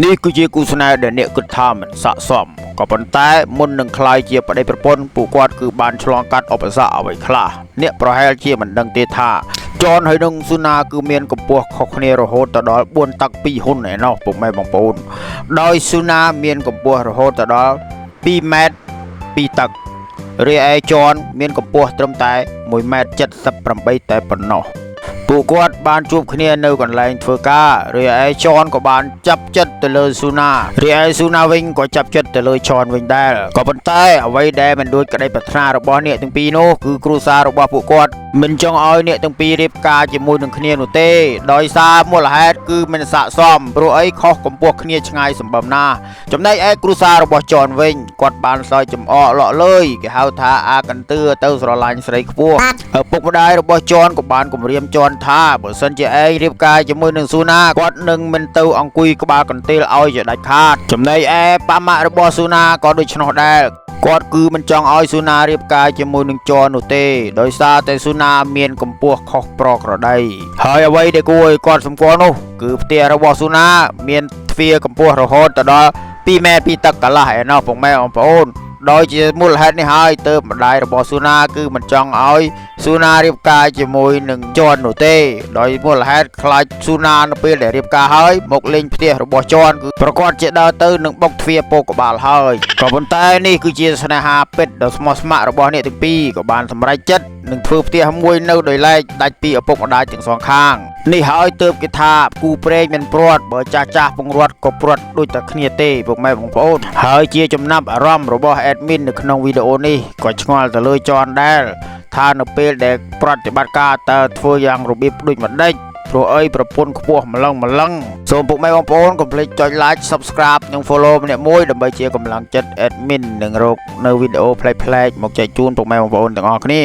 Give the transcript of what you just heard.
นี่คือជាគូស្នេហ៍ដែលអ្នកគិតថាមិនស័ក្តិសមក៏ប៉ុន្តែមុននឹងក្លាយជាប្តីប្រពន្ធពួកគាត់គឺបានឆ្លងកាត់ឧបសគ្គអ្វីខ្លះអ្នកប្រហែលជាមិនដឹងទេថាចនហើយនឹងស៊ូណាគឺមានកម្ពស់ខុសគ្នារហូតដល់4តឹក2ហ៊ុនឯណោះពុកម៉ែបងប្អូនដោយស៊ូណាមានកម្ពស់រហូតដល់2ម៉ែត្រ2តឹករីឯចនមានកម្ពស់ត្រឹមតែ1ម៉ែត្រ78តែប៉ុណ្ណោះពួកគាត់បានជួបគ្នានៅកន្លែងធ្វើការរីឯចនក៏បានចាប់ចិត្តទៅលើស៊ូណារីឯស៊ូណាវិញក៏ចាប់ចិត្តទៅលើចនវិញដែរក៏ប៉ុន្តែអ្វីដែលមិនដូចក្តីប្រាថ្នារបស់អ្នកទាំងពីរនោះគឺគ្រួសាររបស់ពួកគាត់មិនចង់ឲ្យអ្នកទាំងពីររៀបការជាមួយនឹងគ្នានោះទេដោយសារមូលហេតុគឺមិនស័ក្តិសមព្រោះអីខុសកម្ពស់គ្នាឆ្ងាយសម្បំណាចំណែកឯគ្រួសាររបស់ចនវិញគាត់បានសើចចំអកលក់លើយគេហៅថាអាកន្ទឿទៅស្រឡាញ់ស្រីខ្ពស់ឪពុកម្ដាយរបស់ចនក៏បានគម្រាមចនថាបើសិនជាឯងរៀបការជាមួយនឹងស៊ូណាគាត់នឹងមិនទៅអង្គុយក្បាលកន្ទេលឲ្យជាដាច់ខាតចំណែកឯប៉ាម៉ាក់របស់ស៊ូណាក៏ដូច្នោះដែរគាត់គឺមិនចង់ឲ្យស៊ូណារៀបការជាមួយនឹងចននោះទេដោយសារតែស៊ូណាមានកម្ពស់ខុសប្រក្រតីហើយអ្វីដែលគួរឲ្យគាត់សម្គាល់នោះគឺផ្ទះរបស់ស៊ូណាមានទ្វារកម្ពស់រហូតដល់2ម៉ែត្រ2តឹកកន្លះឯណោះពុកម៉ែបងប្អូនដោយជាមូលហេតុនេះហើយទើបម្ដាយរបស់ស៊ូណាគឺមិនចង់ឲ្យស៊ូណារៀបការជាមួយនឹងចននោះទេដោយមូលហេតុខ្លាចស៊ូណានៅពេលដែលរៀបការហើយមកលេងផ្ទះរបស់ចនគឺប្រកាសជាដើរទៅនឹងបុកទ្វារពោកក្បាលហើយក៏ប៉ុន្តែនេះគឺជាស្នេហាពិតដ៏ស្មោះស្ម័គ្ររបស់អ្នកទាំងពីរក៏បានសម្រេចចិត្តនឹងធ្វើផ្ទះមួយនៅដោយឡែកដាច់ពីឪពុកម្ដាយទាំងសងខាងនេះហើយទើបគេថាគូព្រេងមិនព្រាត់បើចាស់ពងរត់ក៏ព្រាត់ដូចតែគ្នាទេពុកម៉ែបងប្អូនហើយជាចំណាប់អារម្មណ៍របស់ admin នៅក្នុងវីដេអូនេះក៏ឆ្ងល់ទៅលើចនដែរថានៅពេលដែលប្រតិបត្តិការតើធ្វើយ៉ាងរបៀបដូចម្ដេចព្រោះអីប្រពន្ធខ្ពស់ម្លឹងសូមពុកម៉ែបងប្អូនកុំភ្លេចចុច like subscribe និង follow ម្នាក់មួយដើម្បីជាកម្លាំងចិត្ត admin នឹងរកនៅវីដេអូប្លែកៗមកចែកជូនពុកម៉ែបងប្អូនទាំងអស់គ្នា